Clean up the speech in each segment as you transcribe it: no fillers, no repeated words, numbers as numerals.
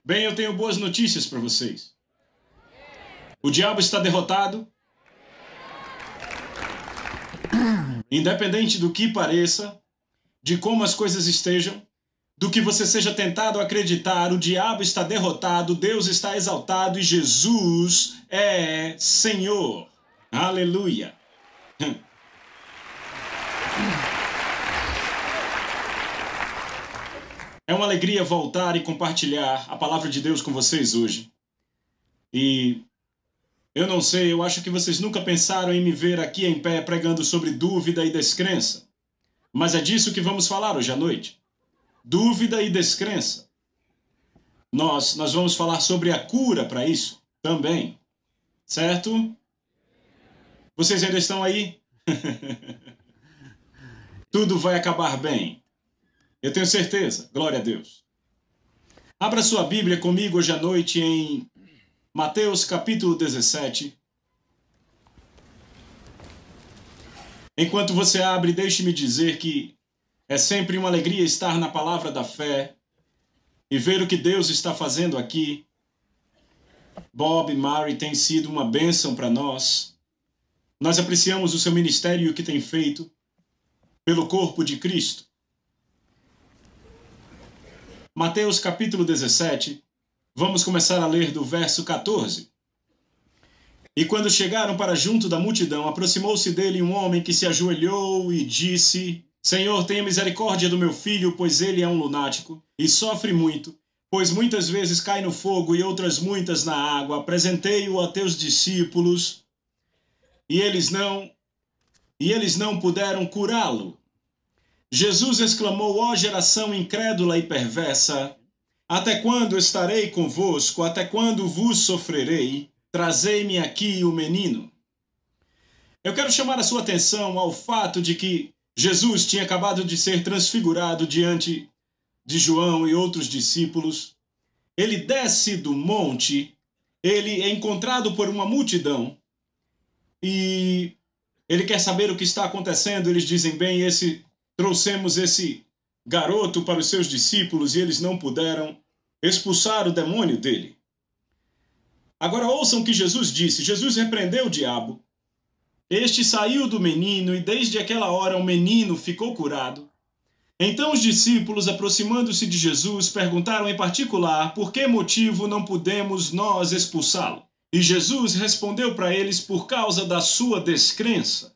Bem, eu tenho boas notícias para vocês. O diabo está derrotado. Independente do que pareça, de como as coisas estejam, do que você seja tentado a acreditar, o diabo está derrotado, Deus está exaltado e Jesus é Senhor. Aleluia. É uma alegria voltar e compartilhar a palavra de Deus com vocês hoje. E eu não sei, eu acho que vocês nunca pensaram em me ver aqui em pé pregando sobre dúvida e descrença. Mas é disso que vamos falar hoje à noite. Dúvida e descrença. Nós vamos falar sobre a cura para isso também. Certo? Vocês ainda estão aí? Tudo vai acabar bem. Eu tenho certeza. Glória a Deus. Abra sua Bíblia comigo hoje à noite em Mateus capítulo 17. Enquanto você abre, deixe-me dizer que é sempre uma alegria estar na palavra da fé e ver o que Deus está fazendo aqui. Bob e Mary têm sido uma bênção para nós. Nós apreciamos o seu ministério e o que tem feito pelo corpo de Cristo. Mateus capítulo 17, vamos começar a ler do verso 14. E quando chegaram para junto da multidão, aproximou-se dele um homem que se ajoelhou e disse: Senhor, tenha misericórdia do meu filho, pois ele é um lunático e sofre muito, pois muitas vezes cai no fogo e outras muitas na água. Apresentei-o a teus discípulos e eles não puderam curá-lo. Jesus exclamou: ó geração incrédula e perversa, até quando estarei convosco? Até quando vos sofrerei? Trazei-me aqui o menino. Eu quero chamar a sua atenção ao fato de que Jesus tinha acabado de ser transfigurado diante de João e outros discípulos. Ele desce do monte, ele é encontrado por uma multidão e ele quer saber o que está acontecendo. Eles dizem: bem, trouxemos esse garoto para os seus discípulos e eles não puderam expulsar o demônio dele. Agora ouçam o que Jesus disse. Jesus repreendeu o diabo. Este saiu do menino e desde aquela hora o menino ficou curado. Então os discípulos, aproximando-se de Jesus, perguntaram em particular por que motivo não podemos nós expulsá-lo. E Jesus respondeu para eles: por causa da sua descrença.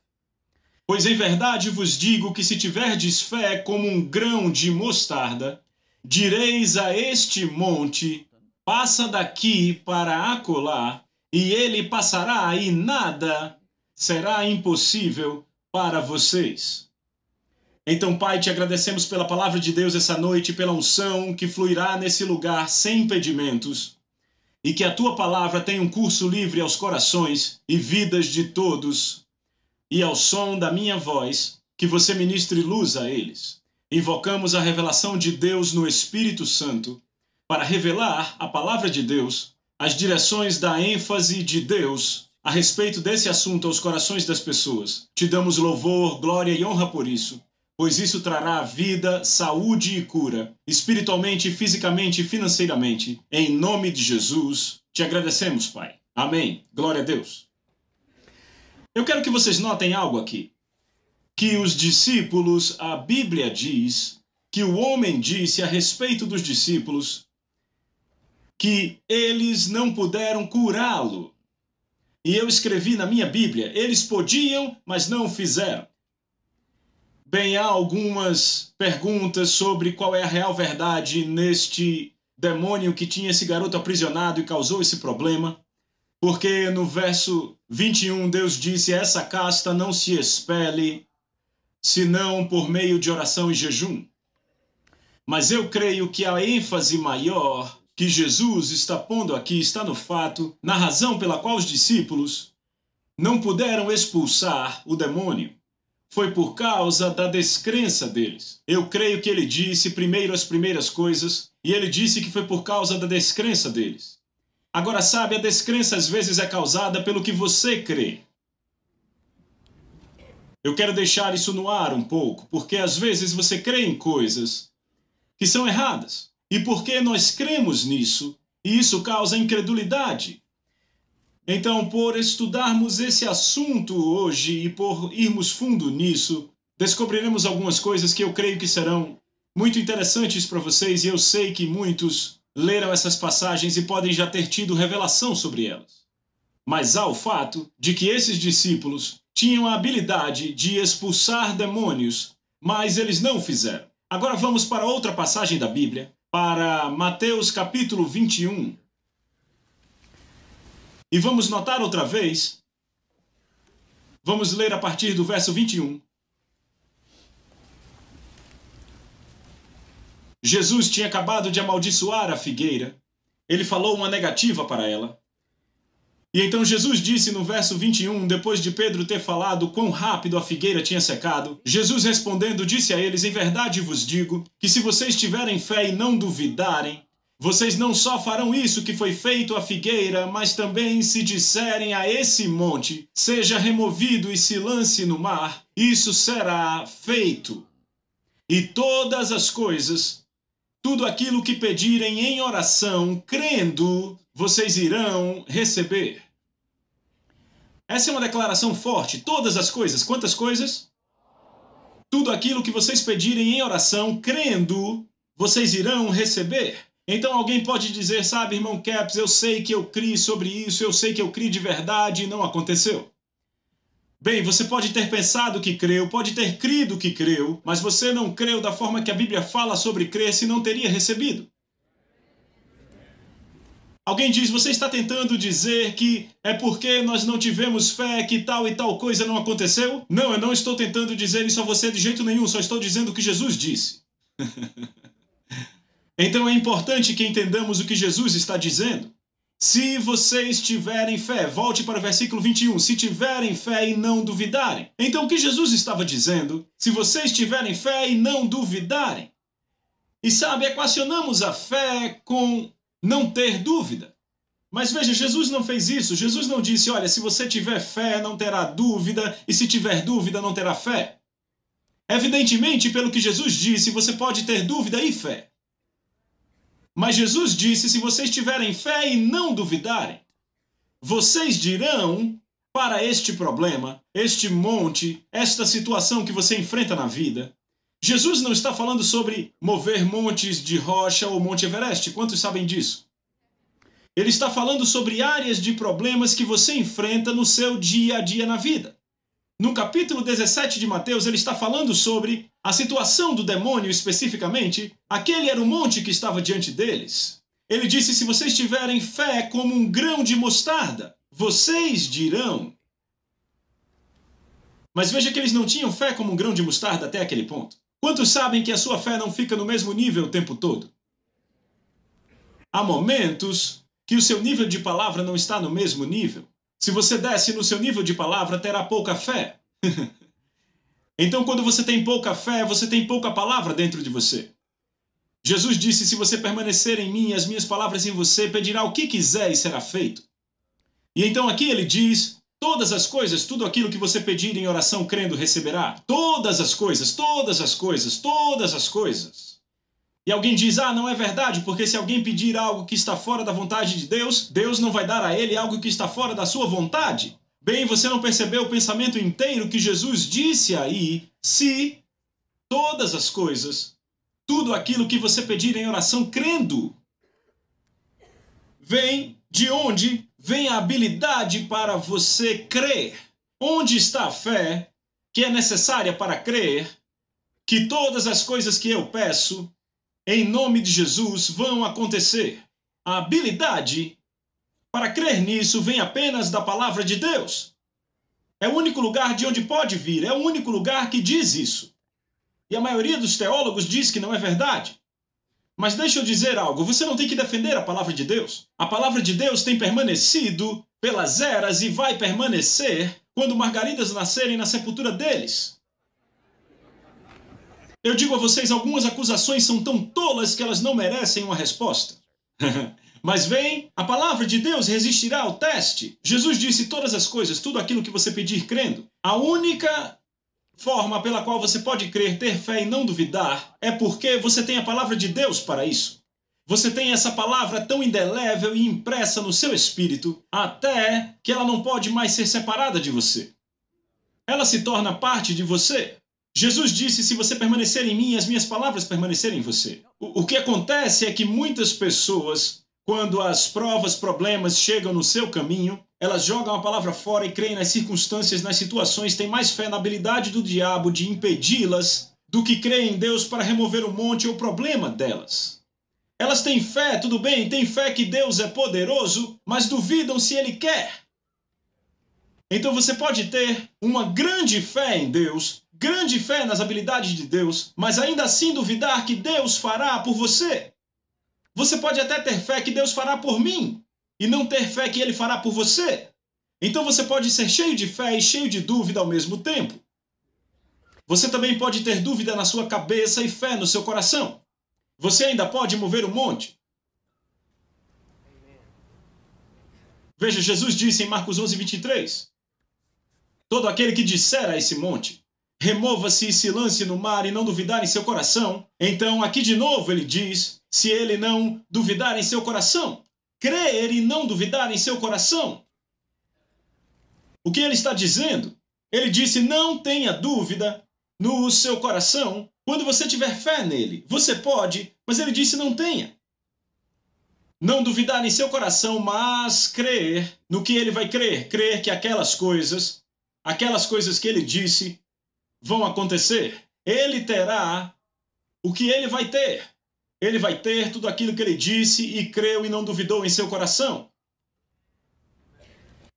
Pois em verdade vos digo que se tiverdes fé como um grão de mostarda, direis a este monte: passa daqui para acolá, e ele passará, e nada será impossível para vocês. Então, Pai, te agradecemos pela palavra de Deus essa noite, pela unção que fluirá nesse lugar sem impedimentos, e que a tua palavra tenha um curso livre aos corações e vidas de todos, e ao som da minha voz, que você ministre luz a eles. Invocamos a revelação de Deus no Espírito Santo para revelar a palavra de Deus, as direções da ênfase de Deus a respeito desse assunto aos corações das pessoas. Te damos louvor, glória e honra por isso, pois isso trará vida, saúde e cura, espiritualmente, fisicamente e financeiramente. Em nome de Jesus, te agradecemos, Pai. Amém. Glória a Deus. Eu quero que vocês notem algo aqui. Que os discípulos, a Bíblia diz, que o homem disse a respeito dos discípulos que eles não puderam curá-lo. E eu escrevi na minha Bíblia: eles podiam, mas não fizeram. Bem, há algumas perguntas sobre qual é a real verdade neste demônio que tinha esse garoto aprisionado e causou esse problema. Porque no verso 21 Deus disse: essa casta não se expele, senão por meio de oração e jejum. Mas eu creio que a ênfase maior que Jesus está pondo aqui está no fato, na razão pela qual os discípulos não puderam expulsar o demônio. Foi por causa da descrença deles. Eu creio que ele disse primeiro as primeiras coisas, e ele disse que foi por causa da descrença deles. Agora, sabe, a descrença às vezes é causada pelo que você crê. Eu quero deixar isso no ar um pouco, porque às vezes você crê em coisas que são erradas. E porque nós cremos nisso, e isso causa incredulidade. Então, por estudarmos esse assunto hoje e por irmos fundo nisso, descobriremos algumas coisas que eu creio que serão muito interessantes para vocês, e eu sei que muitos leram essas passagens e podem já ter tido revelação sobre elas. Mas há o fato de que esses discípulos tinham a habilidade de expulsar demônios, mas eles não o fizeram. Agora vamos para outra passagem da Bíblia, para Mateus capítulo 21. E vamos notar outra vez, vamos ler a partir do verso 21. Jesus tinha acabado de amaldiçoar a figueira. Ele falou uma negativa para ela. E então Jesus disse no verso 21, depois de Pedro ter falado quão rápido a figueira tinha secado, Jesus respondendo disse a eles: em verdade vos digo que se vocês tiverem fé e não duvidarem, vocês não só farão isso que foi feito à figueira, mas também se disserem a esse monte, seja removido e se lance no mar, isso será feito. E todas as coisas, tudo aquilo que pedirem em oração, crendo, vocês irão receber. Essa é uma declaração forte. Todas as coisas. Quantas coisas? Tudo aquilo que vocês pedirem em oração, crendo, vocês irão receber. Então alguém pode dizer, sabe, irmão Caps, eu sei que eu criei sobre isso, eu sei que eu criei de verdade e não aconteceu. Bem, você pode ter pensado que creu, pode ter crido que creu, mas você não creu da forma que a Bíblia fala sobre crer, se não teria recebido. Alguém diz, você está tentando dizer que é porque nós não tivemos fé que tal e tal coisa não aconteceu? Não, eu não estou tentando dizer isso a você de jeito nenhum, só estou dizendo o que Jesus disse. Então é importante que entendamos o que Jesus está dizendo. Se vocês tiverem fé, volte para o versículo 21, se tiverem fé e não duvidarem. Então o que Jesus estava dizendo? Se vocês tiverem fé e não duvidarem. E sabe, equacionamos a fé com não ter dúvida. Mas veja, Jesus não fez isso. Jesus não disse, olha, se você tiver fé, não terá dúvida, e se tiver dúvida, não terá fé. Evidentemente, pelo que Jesus disse, você pode ter dúvida e fé. Mas Jesus disse, se vocês tiverem fé e não duvidarem, vocês dirão para este problema, este monte, esta situação que você enfrenta na vida. Jesus não está falando sobre mover montes de rocha ou Monte Everest. Quantos sabem disso? Ele está falando sobre áreas de problemas que você enfrenta no seu dia a dia na vida. No capítulo 17 de Mateus, ele está falando sobre a situação do demônio especificamente. Aquele era o monte que estava diante deles. Ele disse, se vocês tiverem fé como um grão de mostarda, vocês dirão. Mas veja que eles não tinham fé como um grão de mostarda até aquele ponto. Quantos sabem que a sua fé não fica no mesmo nível o tempo todo? Há momentos que o seu nível de palavra não está no mesmo nível. Se você desce no seu nível de palavra, terá pouca fé. Então, quando você tem pouca fé, você tem pouca palavra dentro de você. Jesus disse, se você permanecer em mim e as minhas palavras em você, pedirá o que quiser e será feito. E então aqui ele diz, todas as coisas, tudo aquilo que você pedir em oração crendo receberá. Todas as coisas, todas as coisas, todas as coisas. E alguém diz, não é verdade, porque se alguém pedir algo que está fora da vontade de Deus, Deus não vai dar a ele algo que está fora da sua vontade. Bem, você não percebeu o pensamento inteiro que Jesus disse aí, se todas as coisas, tudo aquilo que você pedir em oração crendo, vem de onde vem a habilidade para você crer. Onde está a fé que é necessária para crer que todas as coisas que eu peço em nome de Jesus vão acontecer? A habilidade para crer nisso vem apenas da palavra de Deus. É o único lugar de onde pode vir, é o único lugar que diz isso. E a maioria dos teólogos diz que não é verdade. Mas deixa eu dizer algo, você não tem que defender a palavra de Deus. A palavra de Deus tem permanecido pelas eras e vai permanecer quando margaridas nascerem na sepultura deles. Eu digo a vocês, algumas acusações são tão tolas que elas não merecem uma resposta. Mas vem, a palavra de Deus resistirá ao teste. Jesus disse todas as coisas, tudo aquilo que você pedir crendo. A única forma pela qual você pode crer, ter fé e não duvidar, é porque você tem a palavra de Deus para isso. Você tem essa palavra tão indelével e impressa no seu espírito, até que ela não pode mais ser separada de você. Ela se torna parte de você. Jesus disse, se você permanecer em mim, as minhas palavras permanecerem em você. O que acontece é que muitas pessoas, quando as provas, problemas chegam no seu caminho, elas jogam a palavra fora e creem nas circunstâncias, nas situações, têm mais fé na habilidade do diabo de impedi-las do que creem em Deus para remover o monte ou o problema delas. Elas têm fé, tudo bem, têm fé que Deus é poderoso, mas duvidam se Ele quer. Então você pode ter uma grande fé em Deus, grande fé nas habilidades de Deus, mas ainda assim duvidar que Deus fará por você. Você pode até ter fé que Deus fará por mim, e não ter fé que Ele fará por você. Então você pode ser cheio de fé e cheio de dúvida ao mesmo tempo. Você também pode ter dúvida na sua cabeça e fé no seu coração. Você ainda pode mover o monte. Veja, Jesus disse em Marcos 11:23, todo aquele que disser a esse monte, remova-se e se lance no mar e não duvidar em seu coração. Então, aqui de novo ele diz, se ele não duvidar em seu coração, crer e não duvidar em seu coração. O que ele está dizendo? Ele disse, não tenha dúvida no seu coração quando você tiver fé nele. Você pode, mas ele disse, não tenha. Não duvidar em seu coração, mas crer no que ele vai crer. Crer que aquelas coisas que ele disse vão acontecer. Ele terá o que ele vai ter. Ele vai ter tudo aquilo que ele disse e creu e não duvidou em seu coração.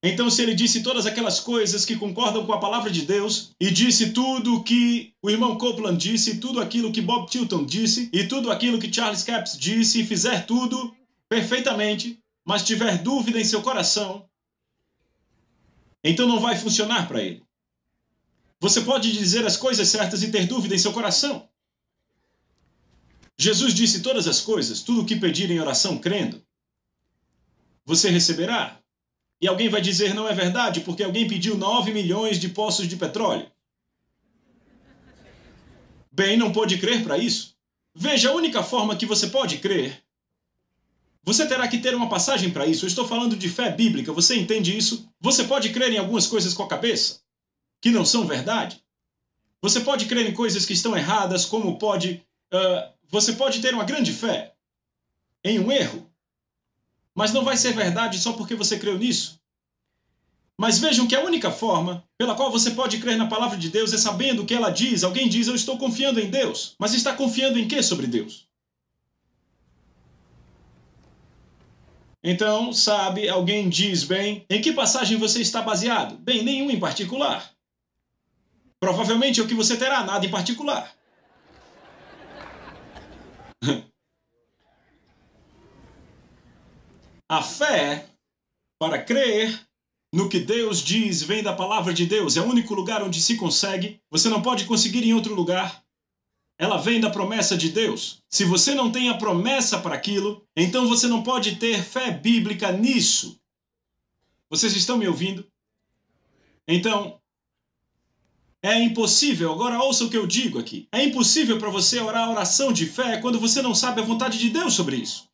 Então, se ele disse todas aquelas coisas que concordam com a palavra de Deus, e disse tudo o que o irmão Copeland disse, tudo aquilo que Bob Tilton disse, e tudo aquilo que Charles Capps disse, e fizer tudo perfeitamente, mas tiver dúvida em seu coração, então não vai funcionar para ele. Você pode dizer as coisas certas e ter dúvida em seu coração. Jesus disse todas as coisas, tudo o que pedir em oração crendo, você receberá. E alguém vai dizer, não é verdade, porque alguém pediu 9 milhões de poços de petróleo. Bem, não pode crer para isso. Veja, a única forma que você pode crer, você terá que ter uma passagem para isso. Eu estou falando de fé bíblica, você entende isso? Você pode crer em algumas coisas com a cabeça, que não são verdade. Você pode crer em coisas que estão erradas, como você pode ter uma grande fé em um erro, mas não vai ser verdade só porque você creu nisso. Mas vejam que a única forma pela qual você pode crer na palavra de Deus é sabendo o que ela diz. Alguém diz, eu estou confiando em Deus. Mas está confiando em quê sobre Deus? Então, sabe, alguém diz, bem, em que passagem você está baseado? Bem, nenhum em particular. Provavelmente é o que você terá, nada em particular. A fé, para crer no que Deus diz, vem da palavra de Deus. É o único lugar onde se consegue. Você não pode conseguir em outro lugar. Ela vem da promessa de Deus. Se você não tem a promessa para aquilo, então você não pode ter fé bíblica nisso. Vocês estão me ouvindo? Então, é impossível, agora ouça o que eu digo aqui. É impossível para você orar a oração de fé quando você não sabe a vontade de Deus sobre isso.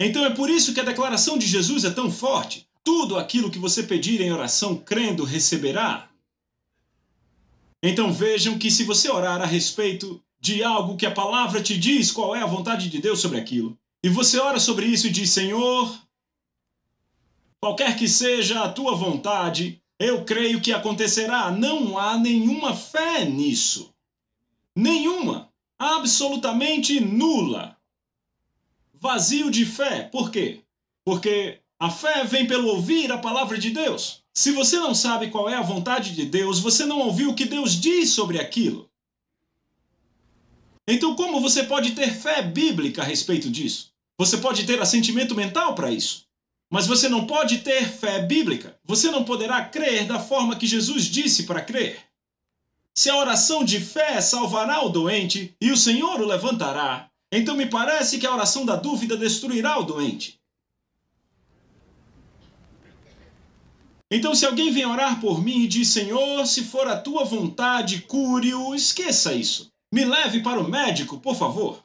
Então é por isso que a declaração de Jesus é tão forte. Tudo aquilo que você pedir em oração, crendo, receberá. Então vejam que se você orar a respeito de algo que a palavra te diz qual é a vontade de Deus sobre aquilo, e você ora sobre isso e diz, Senhor, qualquer que seja a tua vontade, eu creio que acontecerá. Não há nenhuma fé nisso. Nenhuma. Absolutamente nula. Vazio de fé. Por quê? Porque a fé vem pelo ouvir a palavra de Deus. Se você não sabe qual é a vontade de Deus, você não ouviu o que Deus diz sobre aquilo. Então, como você pode ter fé bíblica a respeito disso? Você pode ter assentimento mental para isso. Mas você não pode ter fé bíblica. Você não poderá crer da forma que Jesus disse para crer. Se a oração de fé salvará o doente e o Senhor o levantará, então me parece que a oração da dúvida destruirá o doente. Então, se alguém vem orar por mim e diz, Senhor, se for a tua vontade, cure-o, esqueça isso. Me leve para o médico, por favor.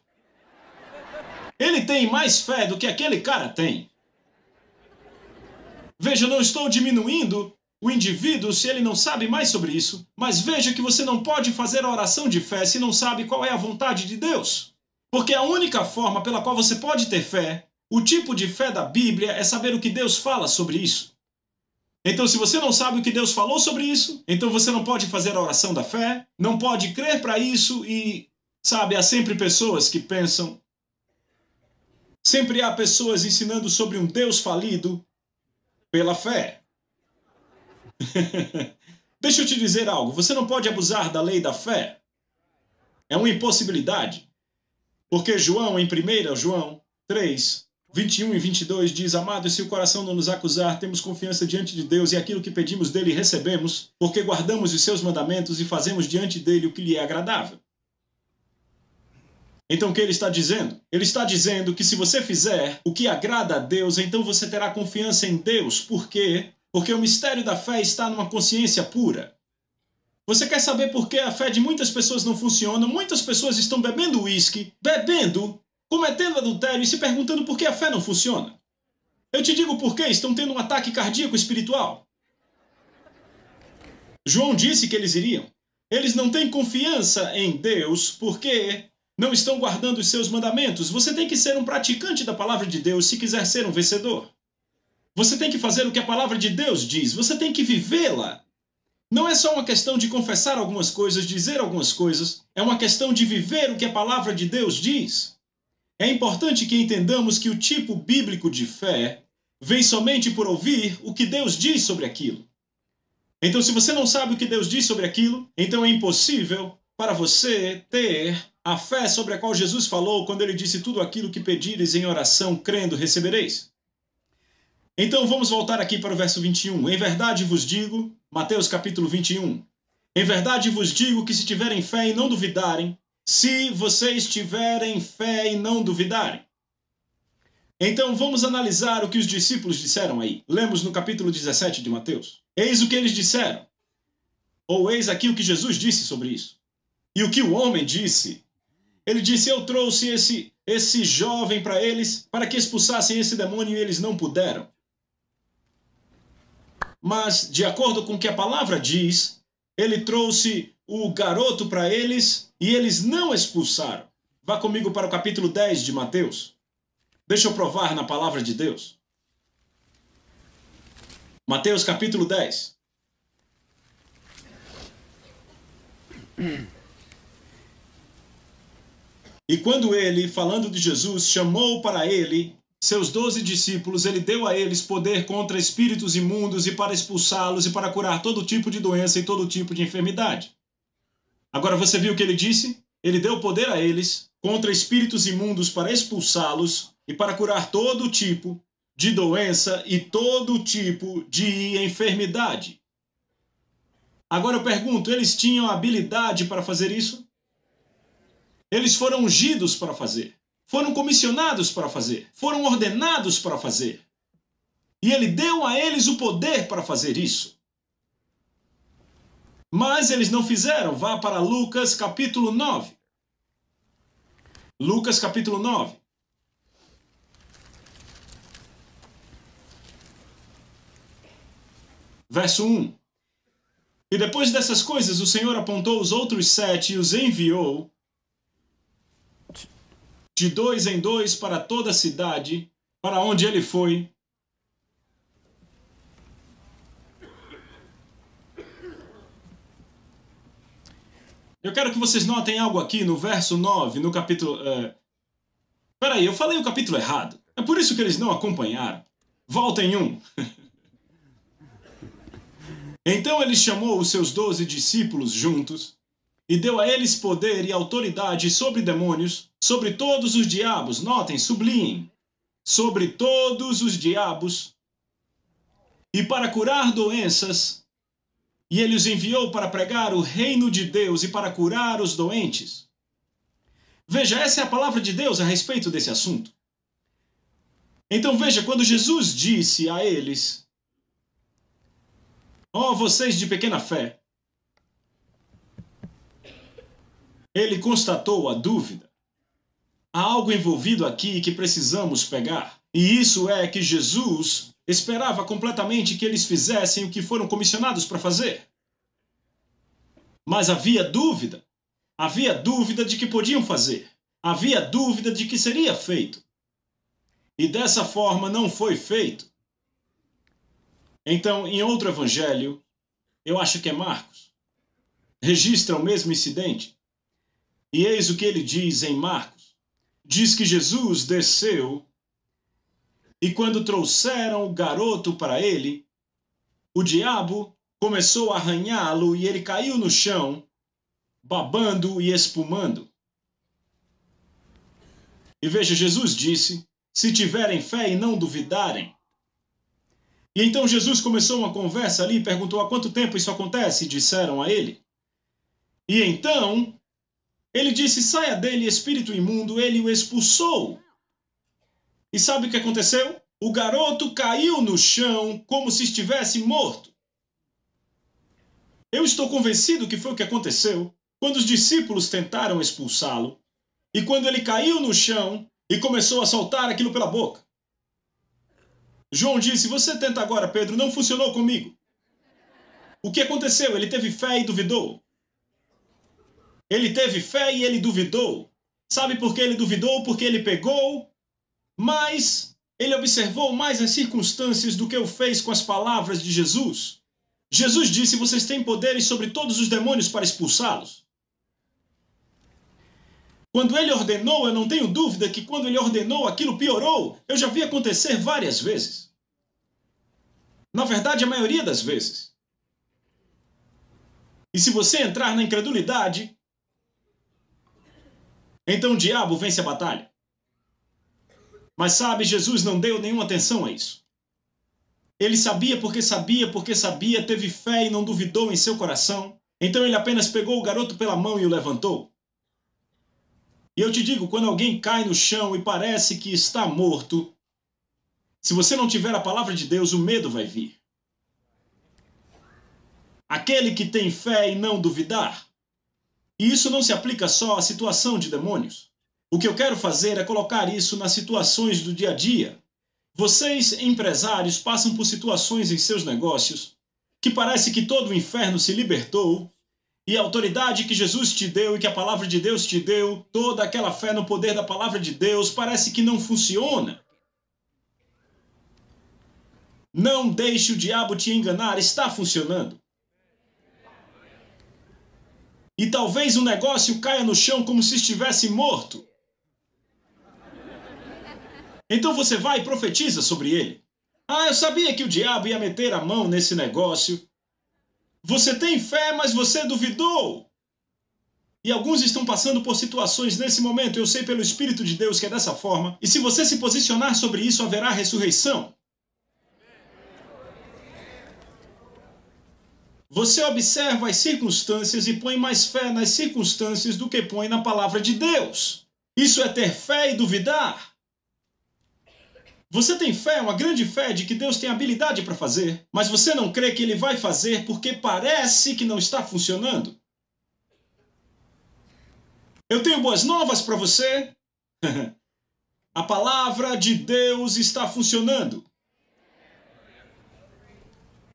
Ele tem mais fé do que aquele cara tem. Veja, eu não estou diminuindo o indivíduo se ele não sabe mais sobre isso, mas veja que você não pode fazer a oração de fé se não sabe qual é a vontade de Deus. Porque a única forma pela qual você pode ter fé, o tipo de fé da Bíblia, é saber o que Deus fala sobre isso. Então, se você não sabe o que Deus falou sobre isso, então você não pode fazer a oração da fé, não pode crer para isso e, sabe, há sempre pessoas que pensam, sempre há pessoas ensinando sobre um Deus falido pela fé. Deixa eu te dizer algo, você não pode abusar da lei da fé. É uma impossibilidade. Porque João, em 1 João 3, 21 e 22 diz, amados, se o coração não nos acusar, temos confiança diante de Deus e aquilo que pedimos dele recebemos, porque guardamos os seus mandamentos e fazemos diante dele o que lhe é agradável. Então o que ele está dizendo? Ele está dizendo que se você fizer o que agrada a Deus, então você terá confiança em Deus. Por quê? Porque o mistério da fé está numa consciência pura. Você quer saber por que a fé de muitas pessoas não funciona? Muitas pessoas estão bebendo uísque, cometendo adultério e se perguntando por que a fé não funciona. Eu te digo por quê, estão tendo um ataque cardíaco espiritual. João disse que eles iriam. Eles não têm confiança em Deus porque não estão guardando os seus mandamentos. Você tem que ser um praticante da palavra de Deus se quiser ser um vencedor. Você tem que fazer o que a palavra de Deus diz. Você tem que vivê-la. Não é só uma questão de confessar algumas coisas, dizer algumas coisas. É uma questão de viver o que a palavra de Deus diz. É importante que entendamos que o tipo bíblico de fé vem somente por ouvir o que Deus diz sobre aquilo. Então, se você não sabe o que Deus diz sobre aquilo, então é impossível para você ter a fé sobre a qual Jesus falou quando ele disse tudo aquilo que pedires em oração, crendo, recebereis. Então vamos voltar aqui para o verso 21. Em verdade vos digo, Mateus capítulo 21, em verdade vos digo que se tiverem fé e não duvidarem, se vocês tiverem fé e não duvidarem. Então vamos analisar o que os discípulos disseram aí. Lemos no capítulo 17 de Mateus. Eis o que eles disseram. Ou eis aqui o que Jesus disse sobre isso. E o que o homem disse. Ele disse, eu trouxe esse jovem para eles, para que expulsassem esse demônio e eles não puderam. Mas, de acordo com o que a palavra diz, ele trouxe o garoto para eles e eles não expulsaram. Vá comigo para o capítulo 10 de Mateus. Deixa eu provar na palavra de Deus. Mateus capítulo 10. E quando ele, falando de Jesus, chamou para ele seus 12 discípulos, ele deu a eles poder contra espíritos imundos e para expulsá-los e para curar todo tipo de doença e todo tipo de enfermidade. Agora você viu o que ele disse? Ele deu poder a eles contra espíritos imundos para expulsá-los e para curar todo tipo de doença e todo tipo de enfermidade. Agora eu pergunto, eles tinham habilidade para fazer isso? Eles foram ungidos para fazer. Foram comissionados para fazer. Foram ordenados para fazer. E ele deu a eles o poder para fazer isso. Mas eles não fizeram. Vá para Lucas capítulo 9. Lucas capítulo 9. Verso 1. E depois dessas coisas, o Senhor apontou os outros 7 e os enviou de 2 em 2 para toda a cidade, para onde ele foi. Eu quero que vocês notem algo aqui no verso 9, no capítulo... Peraí, eu falei o capítulo errado. É por isso que eles não acompanharam. Voltem um. Então ele chamou os seus 12 discípulos juntos e deu a eles poder e autoridade sobre demônios, sobre todos os diabos. Notem, sublinhem. Sobre todos os diabos. E para curar doenças. E ele os enviou para pregar o reino de Deus e para curar os doentes. Veja, essa é a palavra de Deus a respeito desse assunto. Então veja, quando Jesus disse a eles, ó, vocês de pequena fé, ele constatou a dúvida. há algo envolvido aqui que precisamos pegar. E isso é que Jesus esperava completamente que eles fizessem o que foram comissionados para fazer. Mas havia dúvida. Havia dúvida de que podiam fazer. Havia dúvida de que seria feito. E dessa forma não foi feito. Então, em outro evangelho, eu acho que é Marcos, registra o mesmo incidente. E eis o que ele diz em Marcos. Diz que Jesus desceu e quando trouxeram o garoto para ele, o diabo começou a arranhá-lo e ele caiu no chão, babando e espumando. E veja, Jesus disse, se tiverem fé e não duvidarem. E então Jesus começou uma conversa ali, perguntou há quanto tempo isso acontece, e disseram a ele. E então, ele disse, saia dele, espírito imundo, ele o expulsou. E sabe o que aconteceu? O garoto caiu no chão como se estivesse morto. Eu estou convencido que foi o que aconteceu quando os discípulos tentaram expulsá-lo e quando ele caiu no chão e começou a soltar aquilo pela boca. João disse, você tenta agora, Pedro, não funcionou comigo. O que aconteceu? Ele teve fé e duvidou. Ele teve fé e ele duvidou. Sabe por que ele duvidou? Porque ele pegou, mas ele observou mais as circunstâncias do que o fez com as palavras de Jesus. Jesus disse, vocês têm poderes sobre todos os demônios para expulsá-los. Quando ele ordenou, eu não tenho dúvida que quando ele ordenou, aquilo piorou. Eu já vi acontecer várias vezes. Na verdade, a maioria das vezes. E se você entrar na incredulidade, então o diabo vence a batalha. Mas sabe, Jesus não deu nenhuma atenção a isso. Ele sabia, teve fé e não duvidou em seu coração. Então ele apenas pegou o garoto pela mão e o levantou. E eu te digo, quando alguém cai no chão e parece que está morto, se você não tiver a palavra de Deus, o medo vai vir. Aquele que tem fé e não duvidar. E isso não se aplica só à situação de demônios. O que eu quero fazer é colocar isso nas situações do dia a dia. Vocês, empresários, passam por situações em seus negócios que parece que todo o inferno se libertou e a autoridade que Jesus te deu e que a palavra de Deus te deu, toda aquela fé no poder da palavra de Deus, parece que não funciona. Não deixe o diabo te enganar, está funcionando. E talvez o negócio caia no chão como se estivesse morto. Então você vai e profetiza sobre ele. Ah, eu sabia que o diabo ia meter a mão nesse negócio. Você tem fé, mas você duvidou. E alguns estão passando por situações nesse momento, eu sei pelo Espírito de Deus que é dessa forma. E se você se posicionar sobre isso, haverá ressurreição. Você observa as circunstâncias e põe mais fé nas circunstâncias do que põe na palavra de Deus. Isso é ter fé e duvidar. Você tem fé, uma grande fé de que Deus tem habilidade para fazer, mas você não crê que Ele vai fazer porque parece que não está funcionando. Eu tenho boas novas para você. A palavra de Deus está funcionando.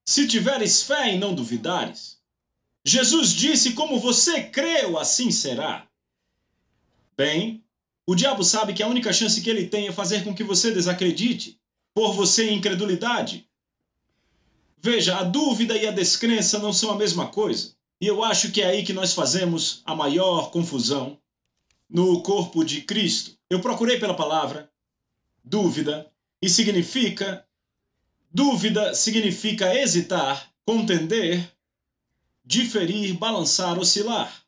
Se tiveres fé e não duvidares. Jesus disse, como você creu, assim será. Bem, o diabo sabe que a única chance que ele tem é fazer com que você desacredite, por você em incredulidade. Veja, a dúvida e a descrença não são a mesma coisa. E eu acho que é aí que nós fazemos a maior confusão no corpo de Cristo. Eu procurei pela palavra dúvida e dúvida significa hesitar, contender, diferir, balançar, oscilar.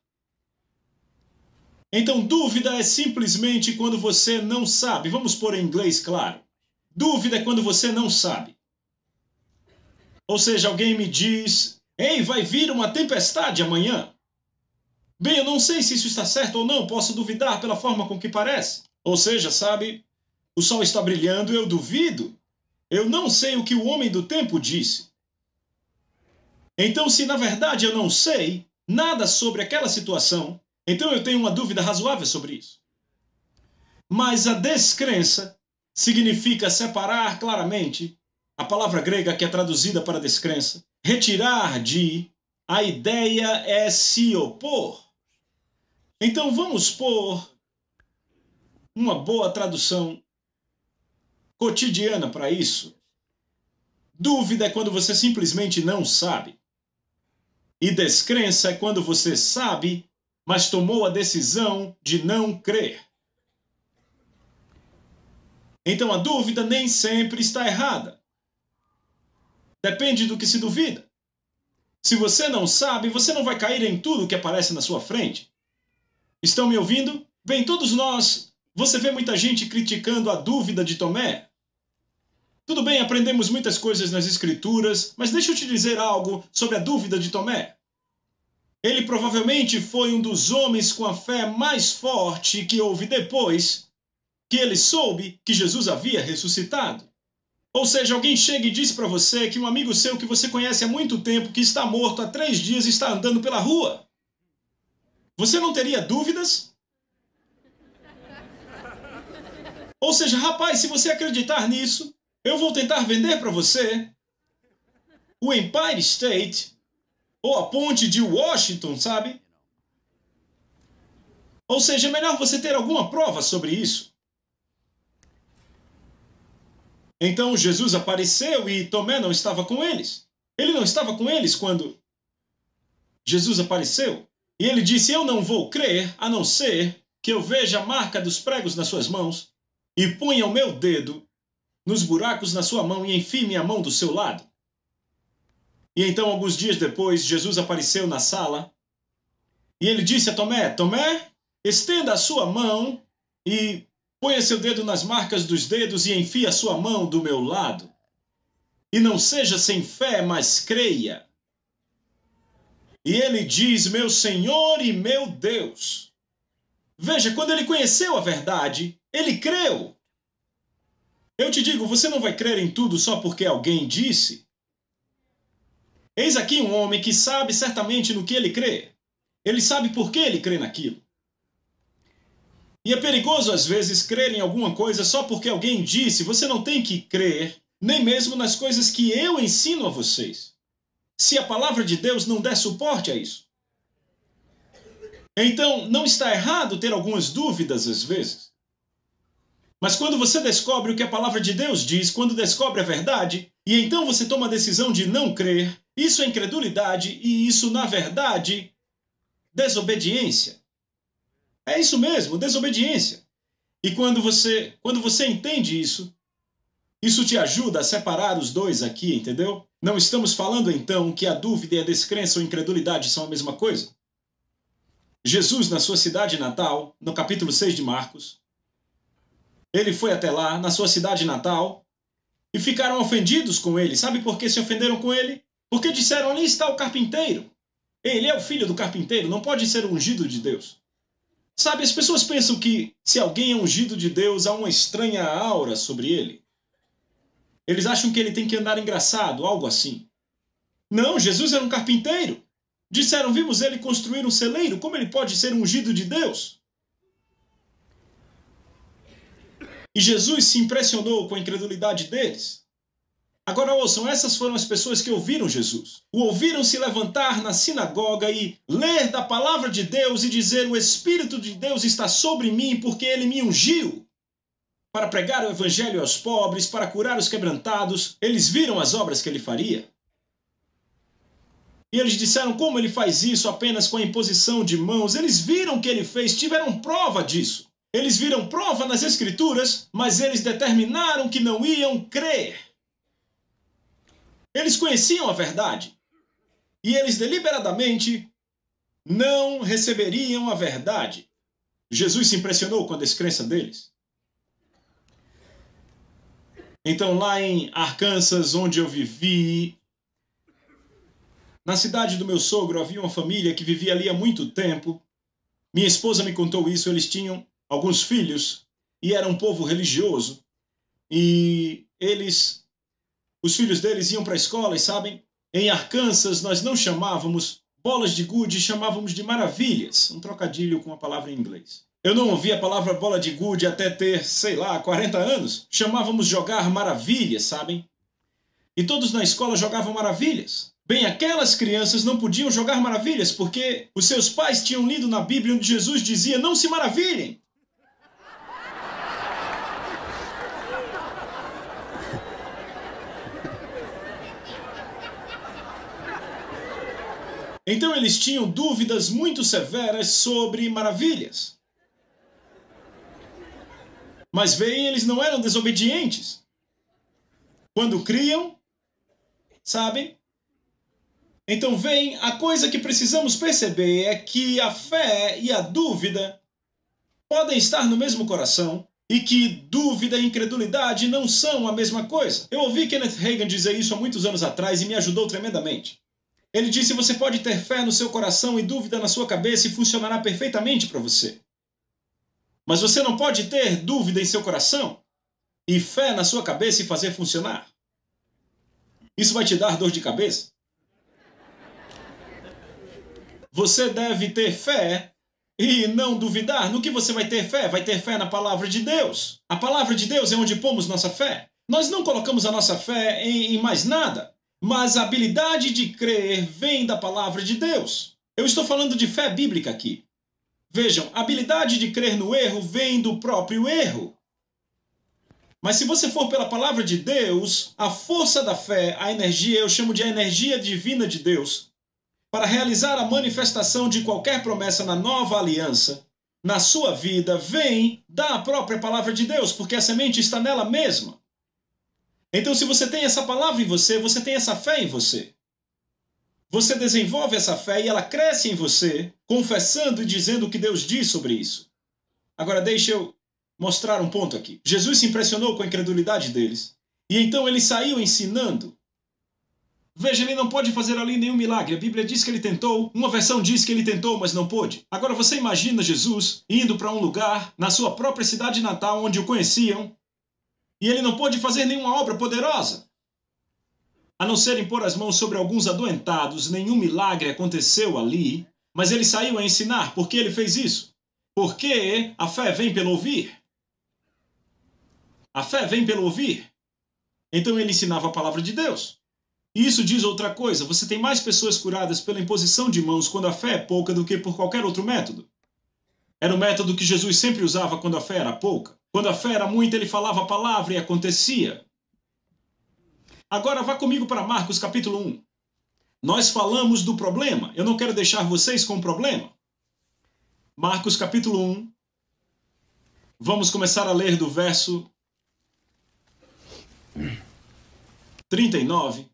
Então, dúvida é simplesmente quando você não sabe. Vamos pôr em inglês, claro. Dúvida é quando você não sabe. Ou seja, alguém me diz, ei, vai vir uma tempestade amanhã. Bem, eu não sei se isso está certo ou não, posso duvidar pela forma com que parece. Ou seja, sabe, o sol está brilhando, eu duvido. Eu não sei o que o homem do tempo disse. Então, se na verdade eu não sei nada sobre aquela situação, então eu tenho uma dúvida razoável sobre isso. Mas a descrença significa separar claramente, a palavra grega que é traduzida para descrença, retirar de, a ideia é se opor. Então vamos pôr uma boa tradução cotidiana para isso. Dúvida é quando você simplesmente não sabe. E descrença é quando você sabe, mas tomou a decisão de não crer. Então a dúvida nem sempre está errada. Depende do que se duvida. Se você não sabe, você não vai cair em tudo que aparece na sua frente. Estão me ouvindo? Bem, todos nós, você vê muita gente criticando a dúvida de Tomé. Tudo bem, aprendemos muitas coisas nas Escrituras, mas deixa eu te dizer algo sobre a dúvida de Tomé. Ele provavelmente foi um dos homens com a fé mais forte que houve depois que ele soube que Jesus havia ressuscitado. Ou seja, alguém chega e diz para você que um amigo seu que você conhece há muito tempo, que está morto há 3 dias, está andando pela rua. Você não teria dúvidas? Ou seja, rapaz, se você acreditar nisso, eu vou tentar vender para você o Empire State ou a ponte de Washington, sabe? Ou seja, é melhor você ter alguma prova sobre isso. Então Jesus apareceu e Tomé não estava com eles. Ele não estava com eles quando Jesus apareceu. E ele disse, eu não vou crer a não ser que eu veja a marca dos pregos nas suas mãos e ponha o meu dedo nos buracos na sua mão e enfie minha mão do seu lado. E então, alguns dias depois, Jesus apareceu na sala e ele disse a Tomé, Tomé, estenda a sua mão e ponha seu dedo nas marcas dos dedos e enfie a sua mão do meu lado. E não seja sem fé, mas creia. E ele diz, meu Senhor e meu Deus. Veja, quando ele conheceu a verdade, ele creu. Eu te digo, você não vai crer em tudo só porque alguém disse. Eis aqui um homem que sabe certamente no que ele crê. Ele sabe por que ele crê naquilo. E é perigoso, às vezes, crer em alguma coisa só porque alguém disse. Você não tem que crer, nem mesmo nas coisas que eu ensino a vocês, se a palavra de Deus não der suporte a isso. Então, não está errado ter algumas dúvidas, às vezes. Mas quando você descobre o que a palavra de Deus diz, quando descobre a verdade, e então você toma a decisão de não crer, isso é incredulidade e isso, na verdade, desobediência. É isso mesmo, desobediência. E quando você entende isso, isso te ajuda a separar os dois aqui, entendeu? Não estamos falando então que a dúvida e a descrença ou incredulidade são a mesma coisa. Jesus, na sua cidade natal, no capítulo 6 de Marcos, ele foi até lá, na sua cidade natal, e ficaram ofendidos com ele. Sabe por que se ofenderam com ele? Porque disseram, ali está o carpinteiro. Ele é o filho do carpinteiro, não pode ser ungido de Deus. Sabe, as pessoas pensam que se alguém é ungido de Deus, há uma estranha aura sobre ele. Eles acham que ele tem que andar engraçado, algo assim. Não, Jesus era um carpinteiro. Disseram, vimos ele construir um celeiro, como ele pode ser ungido de Deus? E Jesus se impressionou com a incredulidade deles. Agora ouçam, essas foram as pessoas que ouviram Jesus. O ouviram se levantar na sinagoga e ler da palavra de Deus e dizer, o Espírito de Deus está sobre mim porque ele me ungiu para pregar o evangelho aos pobres, para curar os quebrantados. Eles viram as obras que ele faria. E eles disseram, como ele faz isso apenas com a imposição de mãos? Eles viram o que ele fez, tiveram prova disso. Eles viram prova nas Escrituras, mas eles determinaram que não iam crer. Eles conheciam a verdade. E eles deliberadamente não receberiam a verdade. Jesus se impressionou com a descrença deles. Então, lá em Arkansas, onde eu vivi, na cidade do meu sogro, havia uma família que vivia ali há muito tempo. Minha esposa me contou isso. Eles tinham alguns filhos e era um povo religioso. E os filhos deles iam para a escola e, sabem, em Arkansas nós não chamávamos bolas de gude, chamávamos de maravilhas. Um trocadilho com a palavra em inglês. Eu não ouvi a palavra bola de gude até ter, sei lá, 40 anos. Chamávamos jogar maravilhas, sabem? E todos na escola jogavam maravilhas. Bem, aquelas crianças não podiam jogar maravilhas porque os seus pais tinham lido na Bíblia onde Jesus dizia: não se maravilhem. Então eles tinham dúvidas muito severas sobre maravilhas. Mas veem, eles não eram desobedientes. Quando criam, sabem? Então veem, a coisa que precisamos perceber é que a fé e a dúvida podem estar no mesmo coração e que dúvida e incredulidade não são a mesma coisa. Eu ouvi Kenneth Hagin dizer isso há muitos anos atrás e me ajudou tremendamente. Ele disse: você pode ter fé no seu coração e dúvida na sua cabeça e funcionará perfeitamente para você. Mas você não pode ter dúvida em seu coração e fé na sua cabeça e fazer funcionar. Isso vai te dar dor de cabeça. Você deve ter fé e não duvidar. No que você vai ter fé? Vai ter fé na palavra de Deus. A palavra de Deus é onde pomos nossa fé. Nós não colocamos a nossa fé em mais nada, mas a habilidade de crer vem da palavra de Deus. Eu estou falando de fé bíblica aqui. Vejam, a habilidade de crer no erro vem do próprio erro. Mas se você for pela palavra de Deus, a força da fé, a energia, eu chamo de a energia divina de Deus, para realizar a manifestação de qualquer promessa na nova aliança, na sua vida, vem da própria palavra de Deus, porque a semente está nela mesma. Então, se você tem essa palavra em você, você tem essa fé em você. Você desenvolve essa fé e ela cresce em você, confessando e dizendo o que Deus diz sobre isso. Agora, deixa eu mostrar um ponto aqui. Jesus se impressionou com a incredulidade deles, e então ele saiu ensinando. Veja, ele não pode fazer ali nenhum milagre. A Bíblia diz que ele tentou. Uma versão diz que ele tentou, mas não pôde. Agora você imagina Jesus indo para um lugar, na sua própria cidade natal, onde o conheciam, e ele não pôde fazer nenhuma obra poderosa. A não ser impor as mãos sobre alguns adoentados, nenhum milagre aconteceu ali, mas ele saiu a ensinar. Por que ele fez isso? Porque a fé vem pelo ouvir. A fé vem pelo ouvir. Então ele ensinava a palavra de Deus. E isso diz outra coisa: você tem mais pessoas curadas pela imposição de mãos quando a fé é pouca do que por qualquer outro método. Era o método que Jesus sempre usava quando a fé era pouca. Quando a fé era muita, ele falava a palavra e acontecia. Agora vá comigo para Marcos capítulo 1. Nós falamos do problema. Eu não quero deixar vocês com o problema. Marcos capítulo 1. Vamos começar a ler do verso 39.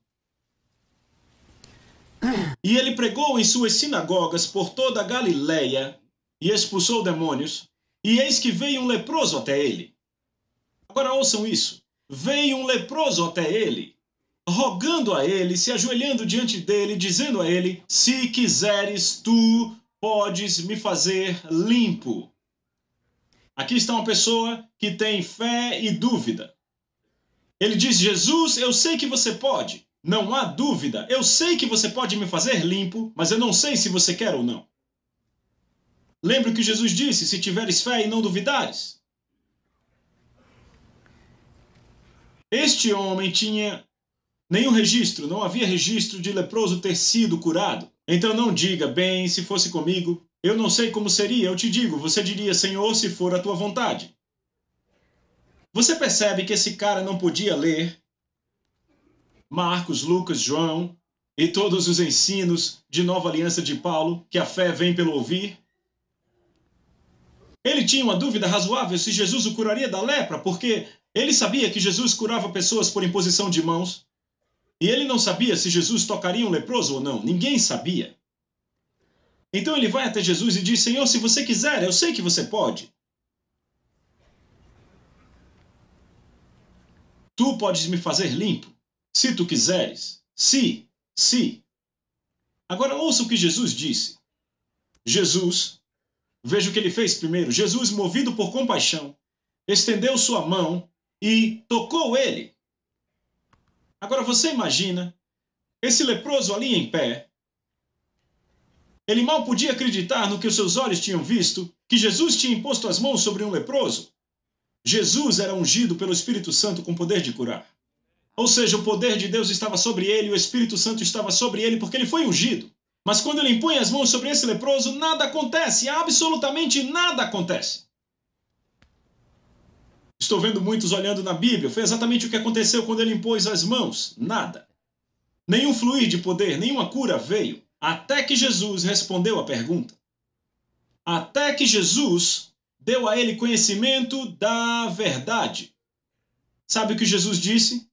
E ele pregou em suas sinagogas por toda a Galileia e expulsou demônios, e eis que veio um leproso até ele. Agora ouçam isso. Veio um leproso até ele, rogando a ele, se ajoelhando diante dele, dizendo a ele: se quiseres, tu podes me fazer limpo. Aqui está uma pessoa que tem fé e dúvida. Ele diz: Jesus, eu sei que você pode. Não há dúvida. Eu sei que você pode me fazer limpo, mas eu não sei se você quer ou não. Lembra o que Jesus disse: se tiveres fé e não duvidares. Este homem tinha nenhum registro, não havia registro de leproso ter sido curado. Então não diga: bem, se fosse comigo, eu não sei como seria. Eu te digo, você diria: Senhor, se for a tua vontade. Você percebe que esse cara não podia ler Marcos, Lucas, João e todos os ensinos de Nova Aliança de Paulo, que a fé vem pelo ouvir? Ele tinha uma dúvida razoável se Jesus o curaria da lepra, porque ele sabia que Jesus curava pessoas por imposição de mãos, e ele não sabia se Jesus tocaria um leproso ou não. Ninguém sabia. Então ele vai até Jesus e diz: Senhor, se você quiser, eu sei que você pode. Tu podes me fazer limpo, se tu quiseres. Se. Agora ouça o que Jesus disse. Jesus, veja o que ele fez primeiro. Jesus, movido por compaixão, estendeu sua mão e tocou ele. Agora você imagina esse leproso ali em pé. Ele mal podia acreditar no que os seus olhos tinham visto, que Jesus tinha imposto as mãos sobre um leproso. Jesus era ungido pelo Espírito Santo com poder de curar. Ou seja, o poder de Deus estava sobre ele e o Espírito Santo estava sobre ele porque ele foi ungido. Mas quando ele impõe as mãos sobre esse leproso, nada acontece, absolutamente nada acontece. Estou vendo muitos olhando na Bíblia, foi exatamente o que aconteceu quando ele impôs as mãos, nada. Nenhum fluir de poder, nenhuma cura veio, até que Jesus respondeu a pergunta. Até que Jesus deu a ele conhecimento da verdade. Sabe o que Jesus disse?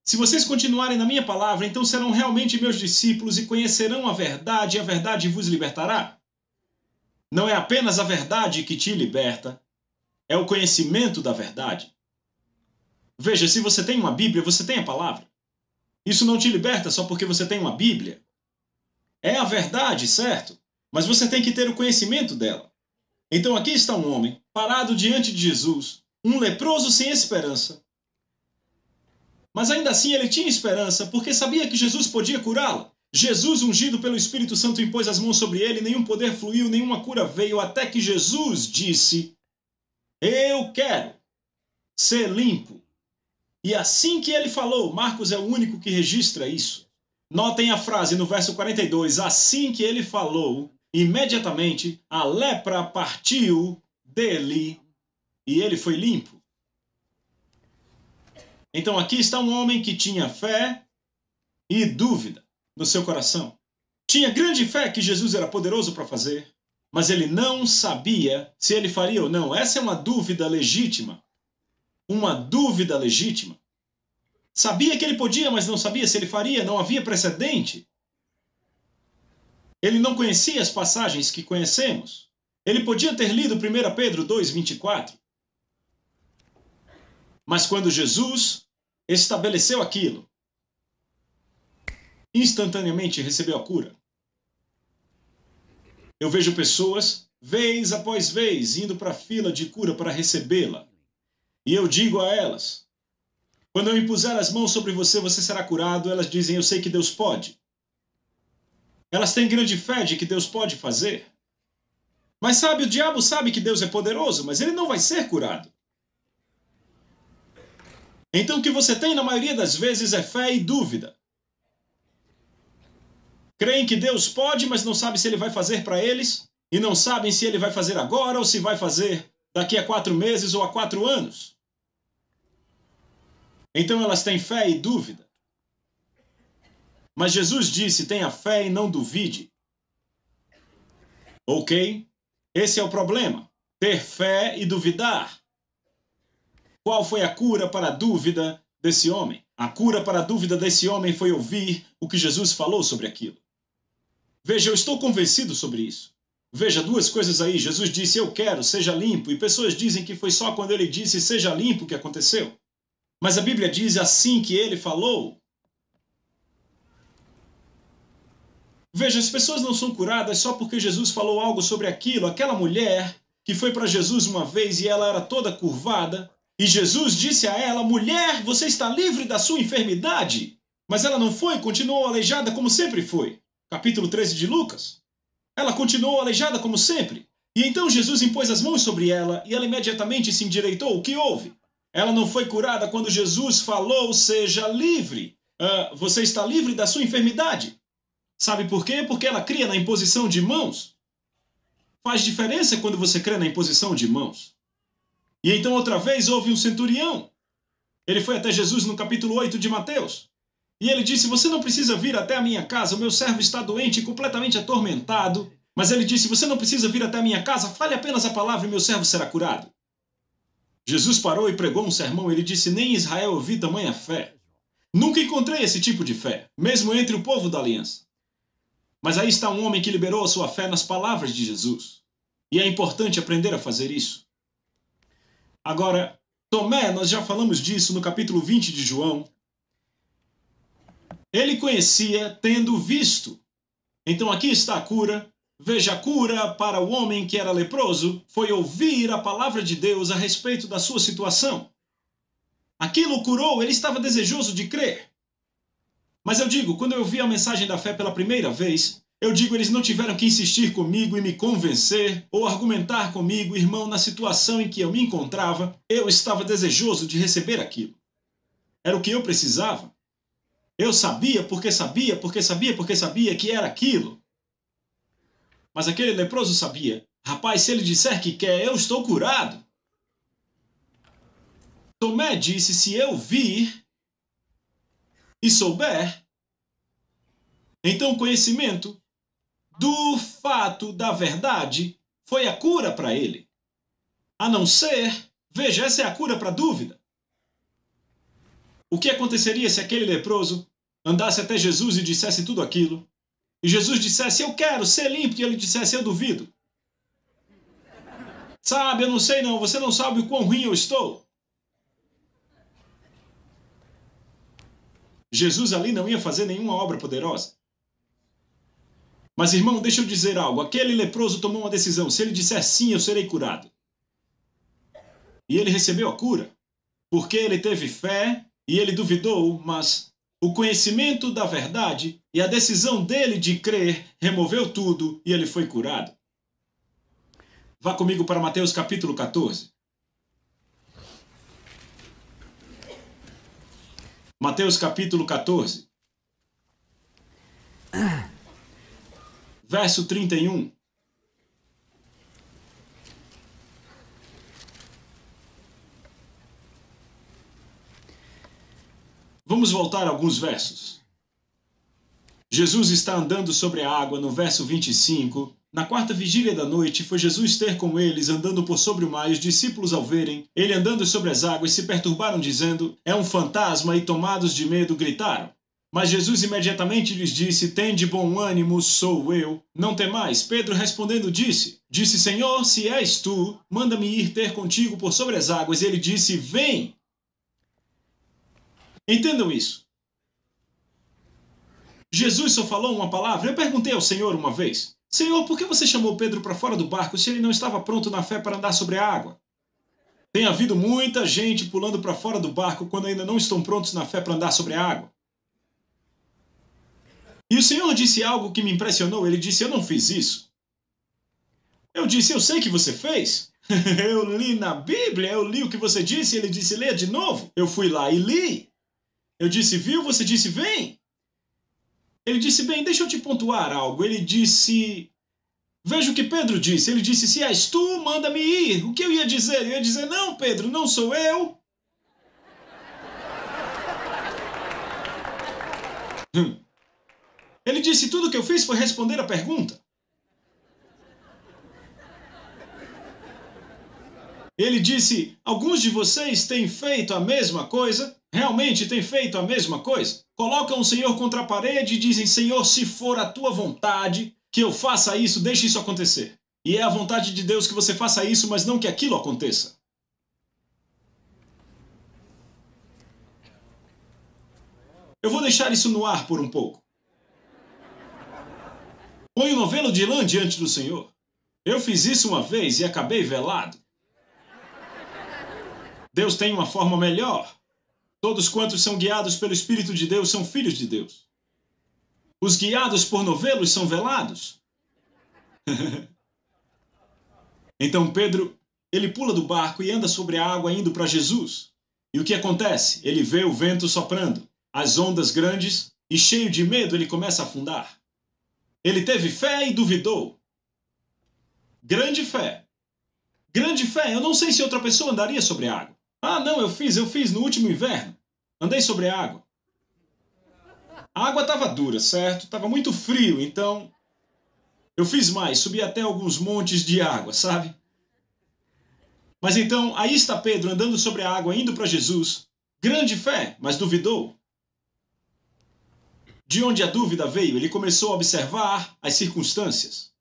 Se vocês continuarem na minha palavra, então serão realmente meus discípulos e conhecerão a verdade vos libertará. Não é apenas a verdade que te liberta, é o conhecimento da verdade. Veja, se você tem uma Bíblia, você tem a palavra. Isso não te liberta só porque você tem uma Bíblia. É a verdade, certo? Mas você tem que ter o conhecimento dela. Então aqui está um homem, parado diante de Jesus, um leproso sem esperança. Mas ainda assim ele tinha esperança, porque sabia que Jesus podia curá-lo. Jesus, ungido pelo Espírito Santo, impôs as mãos sobre ele, nenhum poder fluiu, nenhuma cura veio, até que Jesus disse: eu quero ser limpo. E assim que ele falou, Marcos é o único que registra isso. Notem a frase no verso 42, assim que ele falou, imediatamente a lepra partiu dele e ele foi limpo. Então aqui está um homem que tinha fé e dúvida no seu coração. Tinha grande fé que Jesus era poderoso para fazer, mas ele não sabia se ele faria ou não. Essa é uma dúvida legítima. Uma dúvida legítima. Sabia que ele podia, mas não sabia se ele faria, não havia precedente. Ele não conhecia as passagens que conhecemos. Ele podia ter lido 1 Pedro 2:24. Mas quando Jesus estabeleceu aquilo, instantaneamente recebeu a cura. Eu vejo pessoas, vez após vez, indo para a fila de cura para recebê-la. E eu digo a elas, quando eu impuser as mãos sobre você, você será curado. Elas dizem, eu sei que Deus pode. Elas têm grande fé de que Deus pode fazer. Mas sabe, o diabo sabe que Deus é poderoso, mas ele não vai ser curado. Então o que você tem na maioria das vezes é fé e dúvida. Creem que Deus pode, mas não sabem se ele vai fazer para eles, e não sabem se ele vai fazer agora ou se vai fazer daqui a 4 meses ou a 4 anos. Então elas têm fé e dúvida. Mas Jesus disse, tenha fé e não duvide. Ok? Esse é o problema. Ter fé e duvidar. Qual foi a cura para a dúvida desse homem? A cura para a dúvida desse homem foi ouvir o que Jesus falou sobre aquilo. Veja, eu estou convencido sobre isso. Veja, 2 coisas aí. Jesus disse, eu quero, seja limpo. E pessoas dizem que foi só quando ele disse, seja limpo, que aconteceu. Mas a Bíblia diz, assim que ele falou. Veja, as pessoas não são curadas só porque Jesus falou algo sobre aquilo. Aquela mulher que foi para Jesus uma vez e ela era toda curvada. E Jesus disse a ela, mulher, você está livre da sua enfermidade. Mas ela não foi, continuou aleijada como sempre foi. Capítulo 13 de Lucas. Ela continuou aleijada como sempre. E então Jesus impôs as mãos sobre ela e ela imediatamente se endireitou. O que houve? Ela não foi curada quando Jesus falou, seja livre. Você está livre da sua enfermidade. Sabe por quê? Porque ela cria na imposição de mãos. Faz diferença quando você crê na imposição de mãos. E então outra vez houve um centurião. Ele foi até Jesus no capítulo 8 de Mateus. E ele disse, você não precisa vir até a minha casa, o meu servo está doente e completamente atormentado. Mas ele disse, você não precisa vir até a minha casa, fale apenas a palavra e meu servo será curado. Jesus parou e pregou um sermão. Ele disse, nem em Israel eu vi tamanha fé. Nunca encontrei esse tipo de fé, mesmo entre o povo da aliança. Mas aí está um homem que liberou a sua fé nas palavras de Jesus. E é importante aprender a fazer isso. Agora, Tomé, nós já falamos disso no capítulo 20 de João. Ele conhecia tendo visto. Então aqui está a cura. Veja, a cura para o homem que era leproso foi ouvir a palavra de Deus a respeito da sua situação. Aquilo o curou, ele estava desejoso de crer. Mas eu digo, quando eu vi a mensagem da fé pela primeira vez, Eu digo, eles não tiveram que insistir comigo e me convencer ou argumentar comigo, irmão, na situação em que eu me encontrava, eu estava desejoso de receber aquilo. Era o que eu precisava. Eu sabia porque sabia, porque sabia, porque sabia que era aquilo. Mas aquele leproso sabia. Rapaz, se ele disser que quer, eu estou curado. Tomé disse, se eu vir e souber, então o conhecimento do fato da verdade foi a cura para ele. A não ser, veja, essa é a cura para a dúvida. O que aconteceria se aquele leproso andasse até Jesus e dissesse tudo aquilo, e Jesus dissesse, eu quero ser limpo, e ele dissesse, eu duvido. Sabe, eu não sei não, você não sabe o quão ruim eu estou. Jesus ali não ia fazer nenhuma obra poderosa. Mas, irmão, deixa eu dizer algo. Aquele leproso tomou uma decisão. Se ele disser sim, eu serei curado. E ele recebeu a cura. Porque ele teve fé e ele duvidou, mas o conhecimento da verdade e a decisão dele de crer removeu tudo e ele foi curado. Vá comigo para Mateus capítulo 14. Mateus capítulo 14. Verso 31. Vamos voltar a alguns versos. Jesus está andando sobre a água no verso 25. Na quarta vigília da noite, foi Jesus ter com eles, andando por sobre o mar, e os discípulos, ao verem ele andando sobre as águas, se perturbaram, dizendo, é um fantasma, e tomados de medo, gritaram. Mas Jesus imediatamente lhes disse, tende bom ânimo, sou eu, não temais. Pedro respondendo disse, Senhor, se és tu, manda-me ir ter contigo por sobre as águas. E ele disse, vem. Entendam isso. Jesus só falou uma palavra. Eu perguntei ao Senhor uma vez, Senhor, por que você chamou Pedro para fora do barco se ele não estava pronto na fé para andar sobre a água? Tem havido muita gente pulando para fora do barco quando ainda não estão prontos na fé para andar sobre a água. E o Senhor disse algo que me impressionou. Ele disse, eu não fiz isso. Eu disse, eu sei que você fez. Eu li na Bíblia, eu li o que você disse. Ele disse, leia de novo. Eu fui lá e li. Eu disse, viu? Você disse, vem. Ele disse, bem, deixa eu te pontuar algo. Ele disse, veja o que Pedro disse. Ele disse, se és tu, manda-me ir. O que eu ia dizer? Eu ia dizer, não, Pedro, não sou eu. Ele disse, tudo o que eu fiz foi responder a pergunta. Ele disse, alguns de vocês têm feito a mesma coisa? Realmente têm feito a mesma coisa? Colocam o Senhor contra a parede e dizem, Senhor, se for a tua vontade que eu faça isso, deixe isso acontecer. E é a vontade de Deus que você faça isso, mas não que aquilo aconteça. Eu vou deixar isso no ar por um pouco. Põe o novelo de lã diante do Senhor. Eu fiz isso uma vez e acabei velado. Deus tem uma forma melhor. Todos quantos são guiados pelo Espírito de Deus são filhos de Deus. Os guiados por novelos são velados. Então Pedro, ele pula do barco e anda sobre a água indo para Jesus. E o que acontece? Ele vê o vento soprando, as ondas grandes, e cheio de medo ele começa a afundar. Ele teve fé e duvidou. Grande fé. Grande fé. Eu não sei se outra pessoa andaria sobre a água. Ah, não, eu fiz no último inverno. Andei sobre a água. A água estava dura, certo? Estava muito frio, então eu fiz mais, subi até alguns montes de água, sabe? Mas então, aí está Pedro andando sobre a água, indo para Jesus. Grande fé, mas duvidou. De onde a dúvida veio? Ele começou a observar as circunstâncias.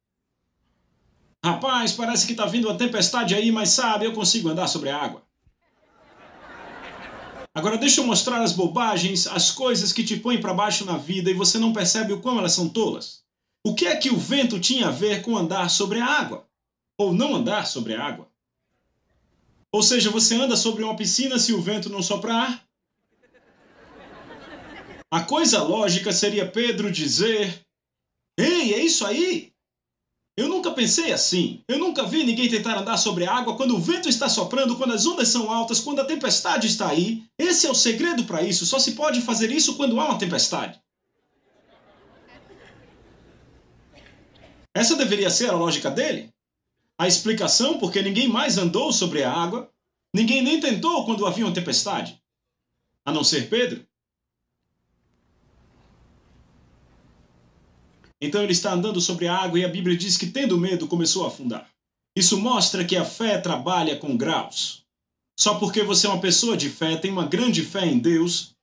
Rapaz, parece que está vindo uma tempestade aí, mas sabe, eu consigo andar sobre a água. Agora deixa eu mostrar as bobagens, as coisas que te põem para baixo na vida e você não percebe o quão elas são tolas. O que é que o vento tinha a ver com andar sobre a água? Ou não andar sobre a água? Ou seja, você anda sobre uma piscina se o vento não soprar? A coisa lógica seria Pedro dizer, Ei, é isso aí? Eu nunca pensei assim. Eu nunca vi ninguém tentar andar sobre a água quando o vento está soprando, quando as ondas são altas, quando a tempestade está aí. Esse é o segredo para isso. Só se pode fazer isso quando há uma tempestade. Essa deveria ser a lógica dele. A explicação porque ninguém mais andou sobre a água. Ninguém nem tentou quando havia uma tempestade. A não ser Pedro. Então ele está andando sobre a água e a Bíblia diz que, tendo medo, começou a afundar. Isso mostra que a fé trabalha com graus. Só porque você é uma pessoa de fé, tem uma grande fé em Deus,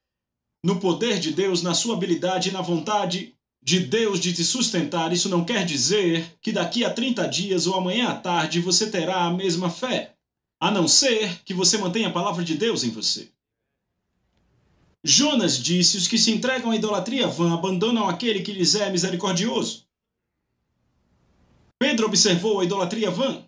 no poder de Deus, na sua habilidade e na vontade de Deus de te sustentar, isso não quer dizer que daqui a 30 dias ou amanhã à tarde você terá a mesma fé, a não ser que você mantenha a palavra de Deus em você. Jonas disse: os que se entregam à idolatria vã abandonam aquele que lhes é misericordioso. Pedro observou a idolatria vã.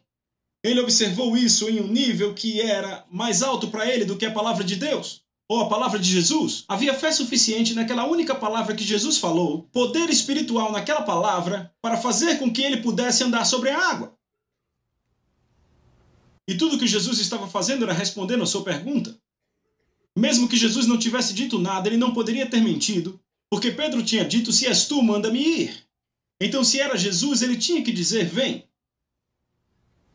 Ele observou isso em um nível que era mais alto para ele do que a palavra de Deus, ou a palavra de Jesus. Havia fé suficiente naquela única palavra que Jesus falou, poder espiritual naquela palavra, para fazer com que ele pudesse andar sobre a água. E tudo que Jesus estava fazendo era respondendo a sua pergunta. Mesmo que Jesus não tivesse dito nada, ele não poderia ter mentido, porque Pedro tinha dito: se és tu, manda-me ir. Então, se era Jesus, ele tinha que dizer: vem.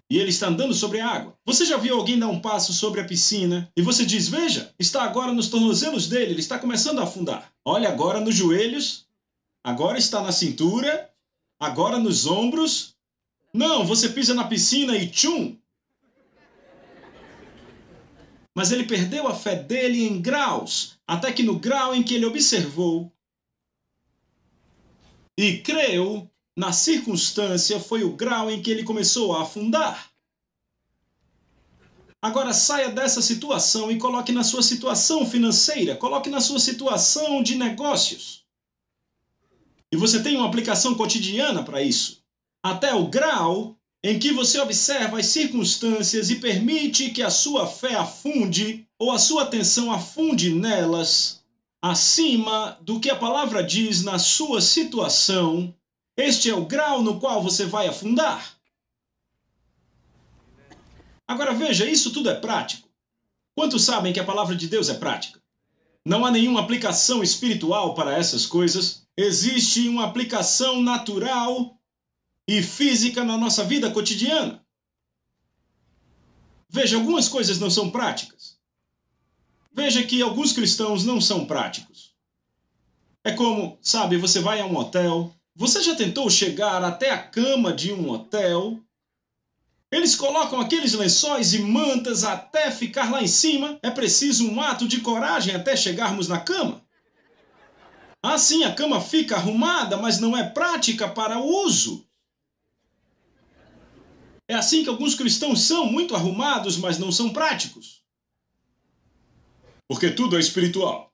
E ele está andando sobre a água. Você já viu alguém dar um passo sobre a piscina e você diz: veja, está agora nos tornozelos dele, ele está começando a afundar. Olha, agora nos joelhos, agora está na cintura, agora nos ombros. Não, você pisa na piscina e tchum! Mas ele perdeu a fé dele em graus, até que no grau em que ele observou e creu na circunstância, foi o grau em que ele começou a afundar. Agora saia dessa situação e coloque na sua situação financeira, coloque na sua situação de negócios. E você tem uma aplicação cotidiana para isso. Até o grau em que você observa as circunstâncias e permite que a sua fé afunde, ou a sua atenção afunde nelas, acima do que a palavra diz na sua situação. Este é o grau no qual você vai afundar. Agora veja, isso tudo é prático. Quantos sabem que a palavra de Deus é prática? Não há nenhuma aplicação espiritual para essas coisas. Existe uma aplicação natural e física na nossa vida cotidiana. Veja, algumas coisas não são práticas. Veja que alguns cristãos não são práticos. É como, sabe, você vai a um hotel, você já tentou chegar até a cama de um hotel? Eles colocam aqueles lençóis e mantas até ficar lá em cima. É preciso um ato de coragem até chegarmos na cama. Assim, a cama fica arrumada, mas não é prática para o uso. É assim que alguns cristãos são muito arrumados, mas não são práticos. Porque tudo é espiritual.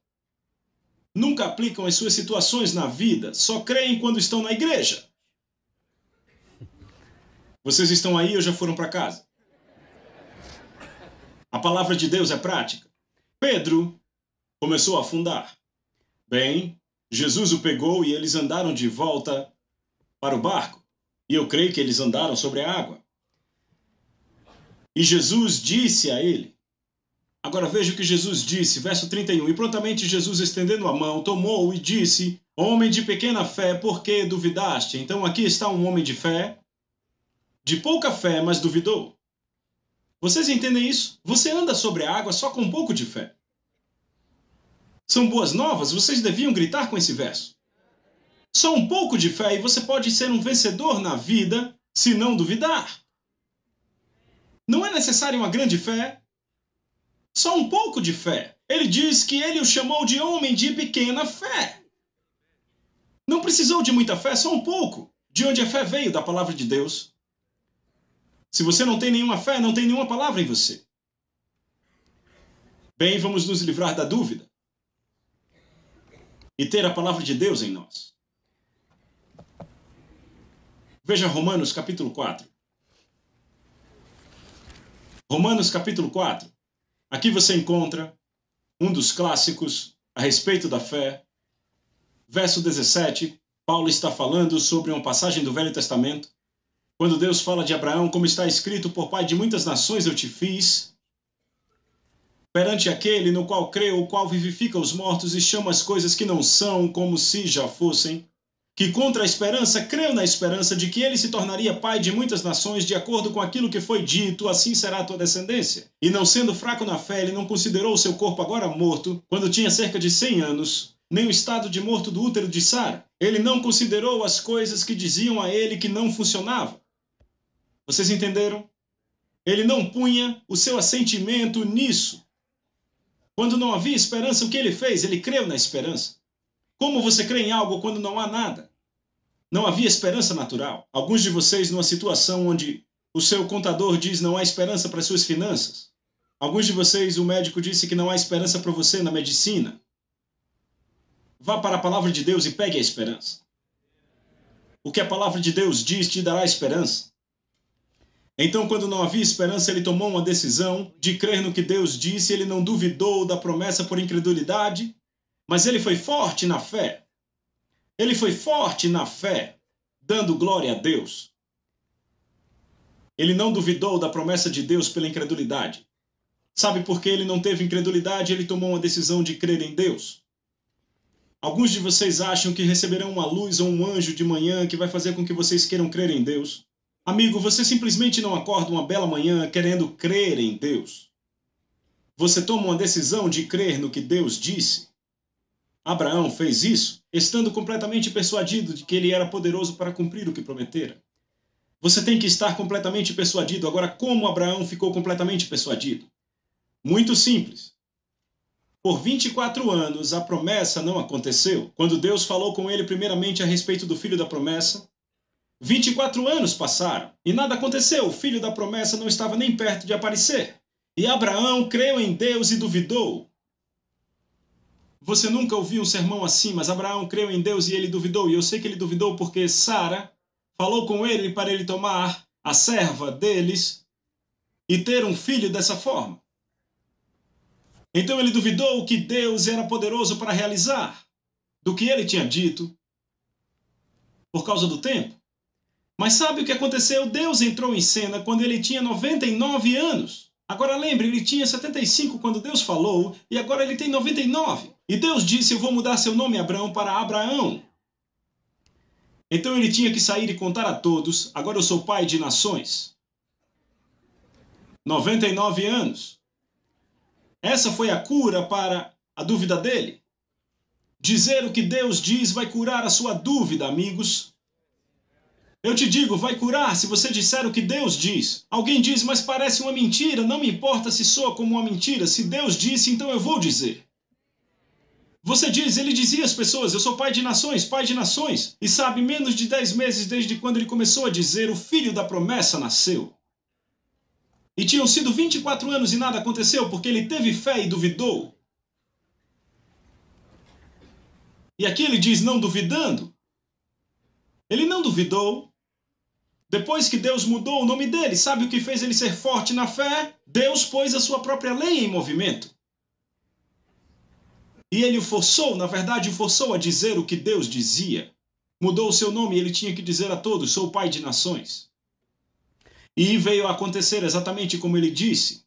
Nunca aplicam as suas situações na vida, só creem quando estão na igreja. Vocês estão aí ou já foram para casa? A palavra de Deus é prática. Pedro começou a afundar. Bem, Jesus o pegou e eles andaram de volta para o barco. E eu creio que eles andaram sobre a água. E Jesus disse a ele. Agora veja o que Jesus disse, verso 31. E prontamente Jesus, estendendo a mão, tomou-o e disse: homem de pequena fé, por que duvidaste? Então aqui está um homem de fé, de pouca fé, mas duvidou. Vocês entendem isso? Você anda sobre a água só com um pouco de fé. São boas novas, vocês deviam gritar com esse verso. Só um pouco de fé e você pode ser um vencedor na vida se não duvidar. Não é necessário uma grande fé, só um pouco de fé. Ele diz que ele o chamou de homem de pequena fé. Não precisou de muita fé, só um pouco. De onde a fé veio? Da palavra de Deus. Se você não tem nenhuma fé, não tem nenhuma palavra em você. Bem, vamos nos livrar da dúvida e ter a palavra de Deus em nós. Veja Romanos capítulo 4. Romanos capítulo 4. Aqui você encontra um dos clássicos a respeito da fé. Verso 17. Paulo está falando sobre uma passagem do Velho Testamento, quando Deus fala de Abraão, como está escrito, por pai de muitas nações eu te fiz, perante aquele no qual creu, o qual vivifica os mortos e chama as coisas que não são como se já fossem, que contra a esperança creu na esperança de que ele se tornaria pai de muitas nações, de acordo com aquilo que foi dito, assim será a tua descendência. E não sendo fraco na fé, ele não considerou o seu corpo agora morto, quando tinha cerca de 100 anos, nem o estado de morto do útero de Sara. Ele não considerou as coisas que diziam a ele que não funcionavam. Vocês entenderam? Ele não punha o seu assentimento nisso. Quando não havia esperança, o que ele fez? Ele creu na esperança. Como você crê em algo quando não há nada? Não havia esperança natural. Alguns de vocês numa situação onde o seu contador diz não há esperança para suas finanças. Alguns de vocês, o médico disse que não há esperança para você na medicina. Vá para a palavra de Deus e pegue a esperança. O que a palavra de Deus diz te dará esperança. Então, quando não havia esperança, ele tomou uma decisão de crer no que Deus disse. Ele não duvidou da promessa por incredulidade, mas ele foi forte na fé. Ele foi forte na fé, dando glória a Deus. Ele não duvidou da promessa de Deus pela incredulidade. Sabe por que ele não teve incredulidade? Ele tomou uma decisão de crer em Deus. Alguns de vocês acham que receberão uma luz ou um anjo de manhã que vai fazer com que vocês queiram crer em Deus. Amigo, você simplesmente não acorda uma bela manhã querendo crer em Deus. Você toma uma decisão de crer no que Deus disse. Abraão fez isso, estando completamente persuadido de que ele era poderoso para cumprir o que prometera. Você tem que estar completamente persuadido. Agora, como Abraão ficou completamente persuadido? Muito simples. Por 24 anos, a promessa não aconteceu. Quando Deus falou com ele primeiramente a respeito do filho da promessa, 24 anos passaram e nada aconteceu. O filho da promessa não estava nem perto de aparecer. E Abraão creu em Deus e duvidou. Você nunca ouviu um sermão assim, mas Abraão creu em Deus e ele duvidou. E eu sei que ele duvidou porque Sara falou com ele para ele tomar a serva deles e ter um filho dessa forma. Então ele duvidou que Deus era poderoso para realizar do que ele tinha dito por causa do tempo. Mas sabe o que aconteceu? Deus entrou em cena quando ele tinha 99 anos. Agora lembre, ele tinha 75 quando Deus falou e agora ele tem 99. E Deus disse, eu vou mudar seu nome, Abraão, para Abraão. Então ele tinha que sair e contar a todos, agora eu sou pai de nações. 99 anos. Essa foi a cura para a dúvida dele. Dizer o que Deus diz vai curar a sua dúvida, amigos. Eu te digo, vai curar se você disser o que Deus diz. Alguém diz, mas parece uma mentira. Não me importa se soa como uma mentira. Se Deus disse, então eu vou dizer. Você diz, ele dizia às pessoas, eu sou pai de nações, pai de nações. E sabe, menos de 10 meses desde quando ele começou a dizer, o filho da promessa nasceu. E tinham sido 24 anos e nada aconteceu porque ele teve fé e duvidou. E aqui ele diz, não duvidando. Ele não duvidou. Depois que Deus mudou o nome dele, sabe o que fez ele ser forte na fé? Deus pôs a sua própria lei em movimento. E ele o forçou, na verdade, o forçou a dizer o que Deus dizia. Mudou o seu nome e ele tinha que dizer a todos, sou pai de nações. E veio a acontecer exatamente como ele disse.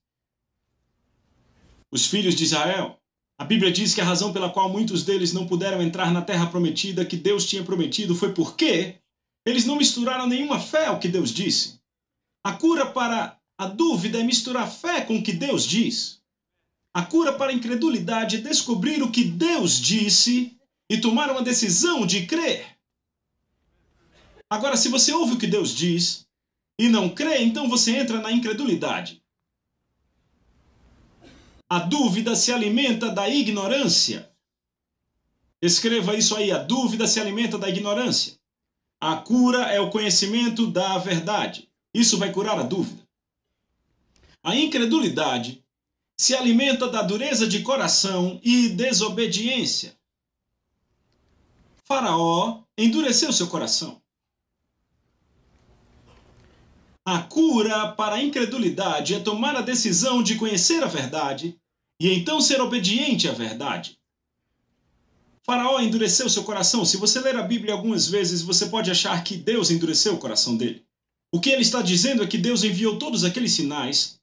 Os filhos de Israel. A Bíblia diz que a razão pela qual muitos deles não puderam entrar na terra prometida que Deus tinha prometido foi porque eles não misturaram nenhuma fé ao que Deus disse. A cura para a dúvida é misturar fé com o que Deus diz. A cura para a incredulidade é descobrir o que Deus disse e tomar uma decisão de crer. Agora, se você ouve o que Deus diz e não crê, então você entra na incredulidade. A dúvida se alimenta da ignorância. Escreva isso aí, a dúvida se alimenta da ignorância. A cura é o conhecimento da verdade. Isso vai curar a dúvida. A incredulidade se alimenta da dureza de coração e desobediência. Faraó endureceu seu coração. A cura para a incredulidade é tomar a decisão de conhecer a verdade e então ser obediente à verdade. Faraó endureceu seu coração. Se você ler a Bíblia algumas vezes, você pode achar que Deus endureceu o coração dele. O que ele está dizendo é que Deus enviou todos aqueles sinais,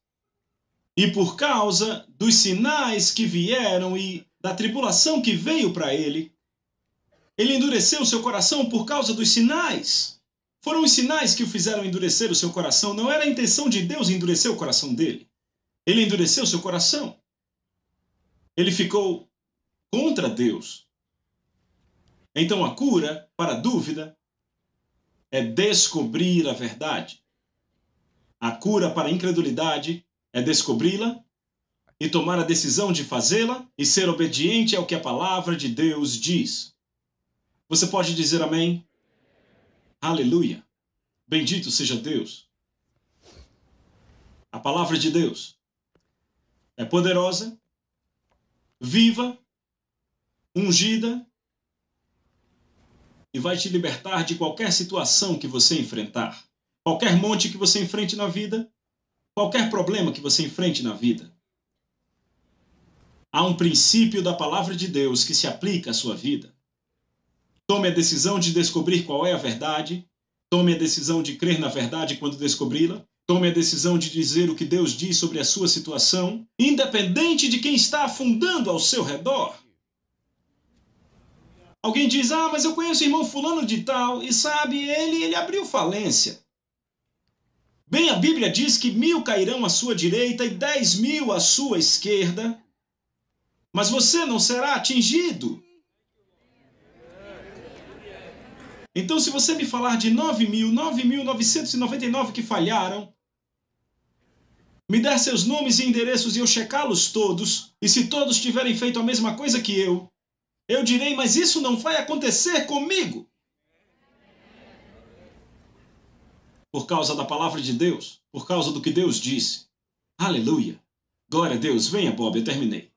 e por causa dos sinais que vieram e da tribulação que veio para ele, ele endureceu o seu coração por causa dos sinais. Foram os sinais que o fizeram endurecer o seu coração. Não era a intenção de Deus endurecer o coração dele. Ele endureceu o seu coração. Ele ficou contra Deus. Então a cura para a dúvida é descobrir a verdade. A cura para a incredulidade é descobri-la e tomar a decisão de fazê-la e ser obediente ao que a palavra de Deus diz. Você pode dizer amém? Aleluia! Bendito seja Deus! A palavra de Deus é poderosa, viva, ungida, e vai te libertar de qualquer situação que você enfrentar. Qualquer monte que você enfrente na vida, qualquer problema que você enfrente na vida. Há um princípio da palavra de Deus que se aplica à sua vida. Tome a decisão de descobrir qual é a verdade. Tome a decisão de crer na verdade quando descobri-la. Tome a decisão de dizer o que Deus diz sobre a sua situação, independente de quem está afundando ao seu redor. Alguém diz, mas eu conheço o irmão fulano de tal, e sabe, ele abriu falência. Bem, a Bíblia diz que 1000 cairão à sua direita e 10.000 à sua esquerda, mas você não será atingido. Então, se você me falar de 9.999 que falharam, me der seus nomes e endereços e eu checá-los todos, e se todos tiverem feito a mesma coisa que eu direi, mas isso não vai acontecer comigo. Por causa da palavra de Deus, por causa do que Deus disse. Aleluia. Glória a Deus. Venha, Bob, eu terminei.